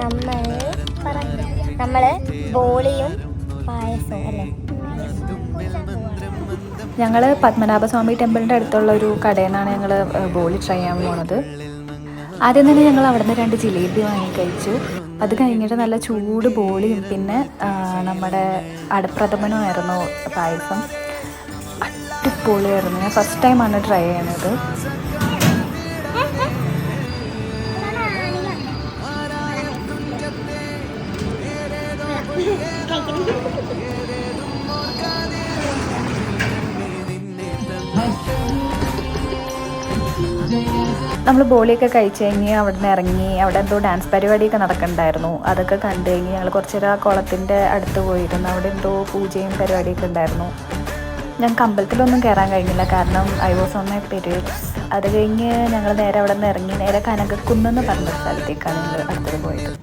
നമ്മൾ നമ്മള് ബോളിയും പായസവും അല്ലേ. ഞങ്ങൾ പത്മനാഭസ്വാമി ടെമ്പിളിൻ്റെ അടുത്തുള്ള ഒരു കടയിൽ നിന്നാണ് ഞങ്ങൾ ബോളി ട്രൈ ചെയ്യാൻ പോണത്. ആദ്യം തന്നെ ഞങ്ങൾ അവിടെ നിന്ന് 2 ജിലേബി വാങ്ങി കഴിച്ചു. അത് കഴിഞ്ഞിട്ട് നല്ല ചൂട് ബോളിയും പിന്നെ നമ്മുടെ അടപ്രഥമനുമായിരുന്നു പായസം. അടിപൊളിയായിരുന്നു. ഞാൻ ഫസ്റ്റ് ടൈമാണ് ട്രൈ ചെയ്യണത്. നമ്മൾ ബോളിയൊക്കെ കഴിച്ച് കഴിഞ്ഞ് അവിടെ നിന്ന് ഇറങ്ങി. അവിടെ എന്തോ ഡാൻസ് പരിപാടിയൊക്കെ നടക്കുന്നുണ്ടായിരുന്നു. അതൊക്കെ കണ്ടു കഴിഞ്ഞ് ഞങ്ങൾ കുറച്ച് നേരം ആ കുളത്തിൻ്റെ അടുത്ത് പോയിരുന്നു. അവിടെ എന്തോ പൂജയും പരിപാടിയൊക്കെ ഉണ്ടായിരുന്നു. ഞങ്ങൾക്ക് അമ്പലത്തിലൊന്നും കയറാൻ കഴിഞ്ഞില്ല, കാരണം I was on my periods. അത് കഴിഞ്ഞ് ഞങ്ങൾ നേരെ അവിടെ നിന്ന് ഇറങ്ങി നേരെ കനകക്കുന്നെന്ന് പറഞ്ഞ സ്ഥലത്തേക്കാണ് ഞങ്ങൾ അടുത്തത് പോയത്.